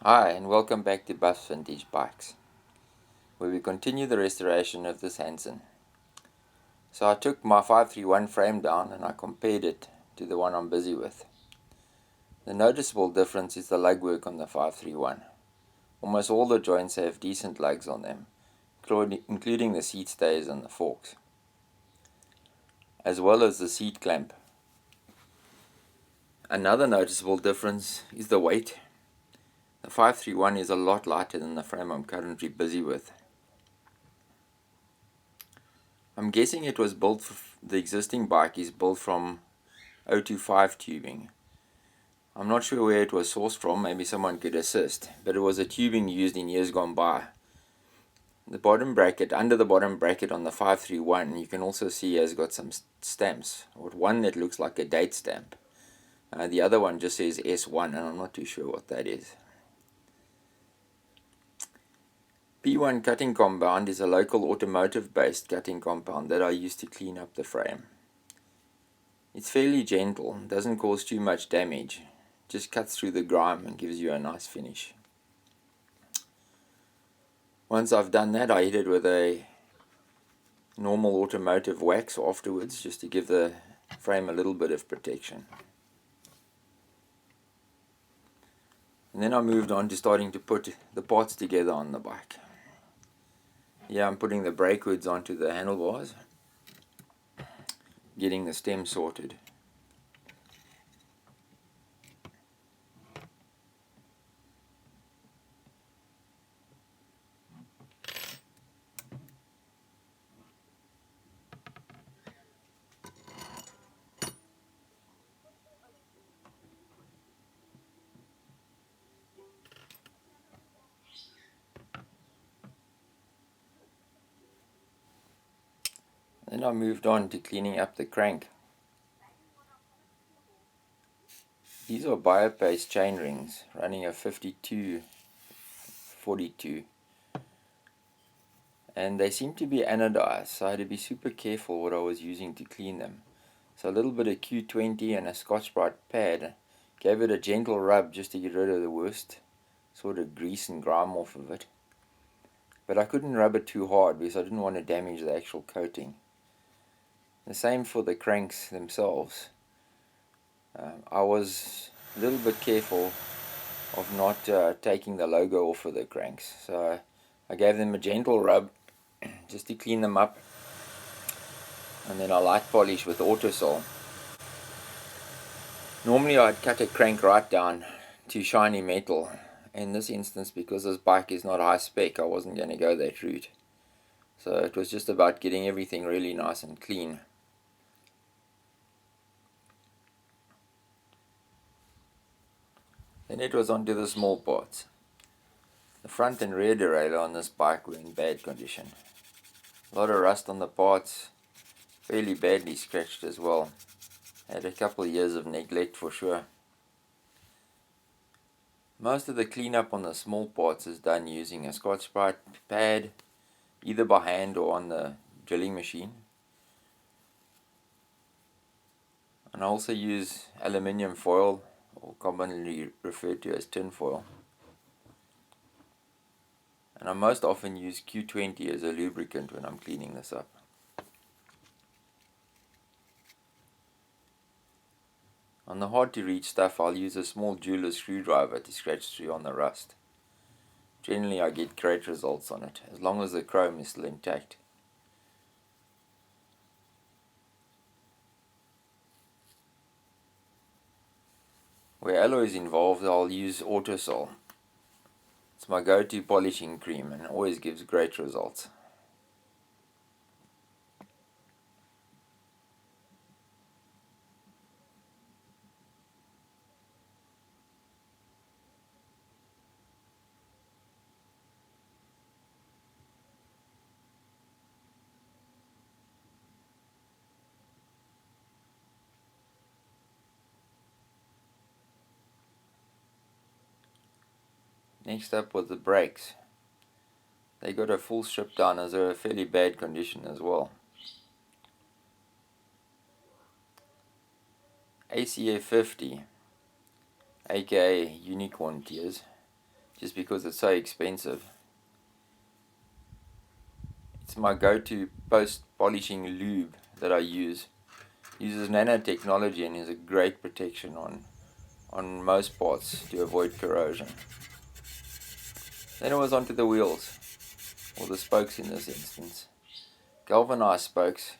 Hi, and welcome back to Buff's Vintage Bikes, where we continue the restoration of this Hansom. So I took my 531 frame down and I compared it to the one I'm busy with. The noticeable difference is the lug work on the 531. Almost all the joints have decent lugs on them, including the seat stays and the forks, as well as the seat clamp. Another noticeable difference is the weight. The 531 is a lot lighter than the frame I'm currently busy with. I'm guessing it was built the existing bike is built from 025 tubing. I'm not sure where it was sourced from, maybe someone could assist, but it was a tubing used in years gone by. The bottom bracket, under the bottom bracket on the 531, you can also see has got some stamps. One that looks like a date stamp. The other one just says S1, and I'm not too sure what that is. P1 cutting compound is a local automotive-based cutting compound that I use to clean up the frame. It's fairly gentle, doesn't cause too much damage, just cuts through the grime and gives you a nice finish. Once I've done that, I hit it with a normal automotive wax afterwards, just to give the frame a little bit of protection. And then I moved on to starting to put the parts together on the bike. Here I'm putting the brake hoods onto the handlebars, getting the stem sorted. Then I moved on to cleaning up the crank. These are biopaste chain rings running a 52-42, and they seem to be anodized, so I had to be super careful what I was using to clean them. So a little bit of Q20 and a Scotch-Brite pad, gave it a gentle rub just to get rid of the worst sort of grease and grime off of it. But I couldn't rub it too hard because I didn't want to damage the actual coating. The same for the cranks themselves. I was a little bit careful of not taking the logo off of the cranks, so I gave them a gentle rub just to clean them up, and then I light polish with Autosol. Normally I'd cut a crank right down to shiny metal. In this instance, because this bike is not high spec, I wasn't going to go that route, so it was just about getting everything really nice and clean. Then it was onto the small parts. The front and rear derailleur on this bike were in bad condition. A lot of rust on the parts, fairly badly scratched as well. Had a couple of years of neglect for sure. Most of the cleanup on the small parts is done using a Scotch-Brite pad, either by hand or on the drilling machine. And I also use aluminium foil, or commonly referred to as tin foil. And I most often use Q20 as a lubricant when I'm cleaning this up. On the hard to reach stuff, I'll use a small jeweler's screwdriver to scratch through on the rust. Generally I get great results on it, as long as the chrome is still intact. Where alloy is involved, I'll use Autosol. It's my go-to polishing cream and always gives great results. Next up was the brakes. They got a full strip down as they're in fairly bad condition as well. ACA 50, aka Unicorn Tears, just because it's so expensive. It's my go-to post-polishing lube that I use. It uses nanotechnology and is a great protection on most parts to avoid corrosion. Then it was onto the wheels, or the spokes in this instance. Galvanized spokes,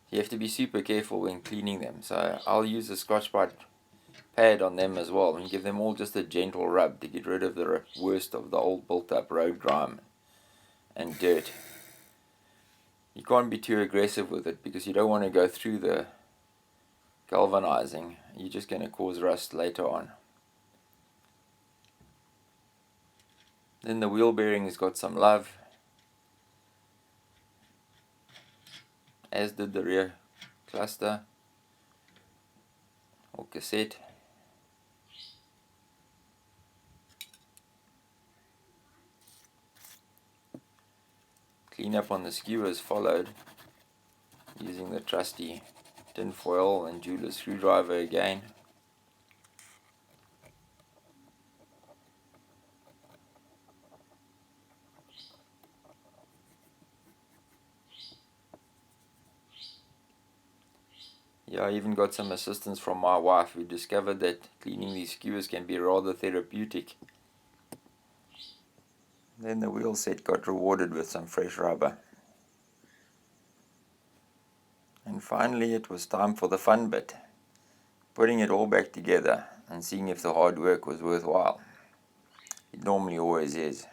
you have to be super careful when cleaning them, so I'll use a Scotch-Brite pad on them as well and give them all just a gentle rub to get rid of the worst of the old built-up road grime and dirt. You can't be too aggressive with it because you don't want to go through the galvanizing. You're just going to cause rust later on. Then the wheel bearings got some love, as did the rear cluster or cassette. Clean up on the skewers followed, using the trusty tin foil and jeweler's screwdriver again. Yeah, I even got some assistance from my wife, who discovered that cleaning these skewers can be rather therapeutic. Then the wheel set got rewarded with some fresh rubber. And finally it was time for the fun bit, putting it all back together and seeing if the hard work was worthwhile. It normally always is.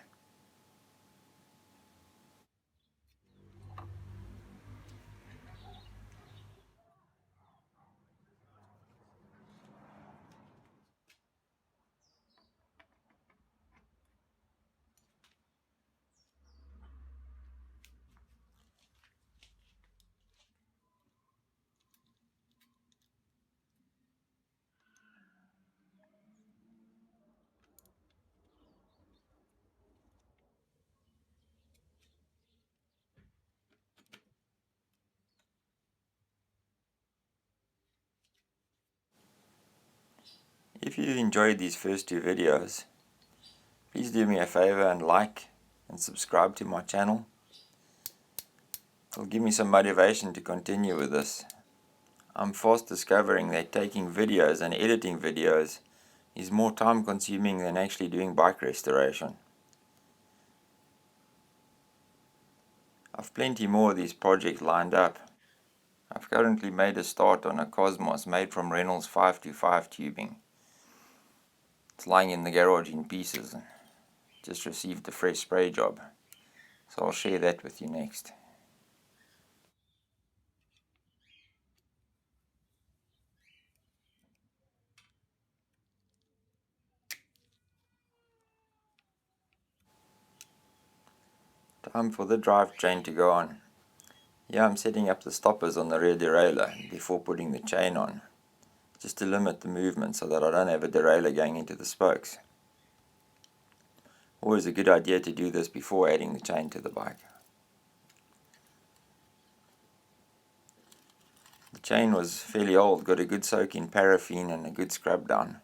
If you enjoyed these first two videos, please do me a favor and like and subscribe to my channel. It'll give me some motivation to continue with this. I'm fast discovering that taking videos and editing videos is more time consuming than actually doing bike restoration. I've plenty more of these projects lined up. I've currently made a start on a Cosmos made from Reynolds 525 tubing. It's lying in the garage in pieces. Just received a fresh spray job, so I'll share that with you next. Time for the drivetrain to go on. Here I'm setting up the stoppers on the rear derailleur before putting the chain on, just to limit the movement so that I don't have a derailleur going into the spokes. Always a good idea to do this before adding the chain to the bike. The chain was fairly old, got a good soak in paraffin and a good scrub down.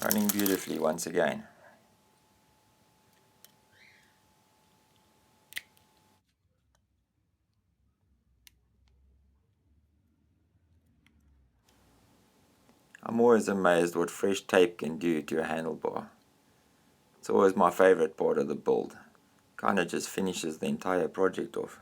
Running beautifully once again. I'm always amazed what fresh tape can do to a handlebar. It's always my favorite part of the build. Kinda just finishes the entire project off.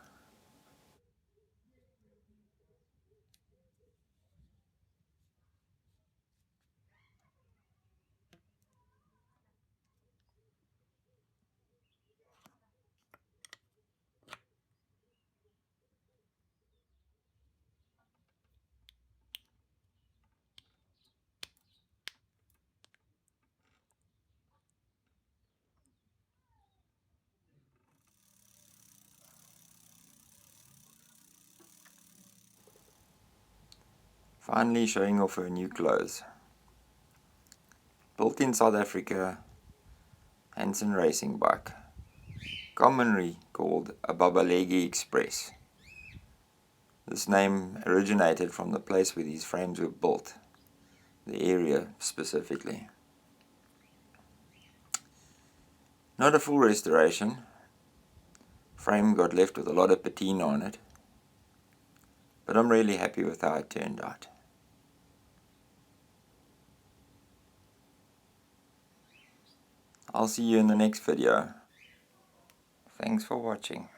Finally showing off her new clothes. Built in South Africa, Hansom racing bike, commonly called a Babalegi Express. This name originated from the place where these frames were built, the area specifically. Not a full restoration. Frame got left with a lot of patina on it, but I'm really happy with how it turned out. I'll see you in the next video. Thanks for watching.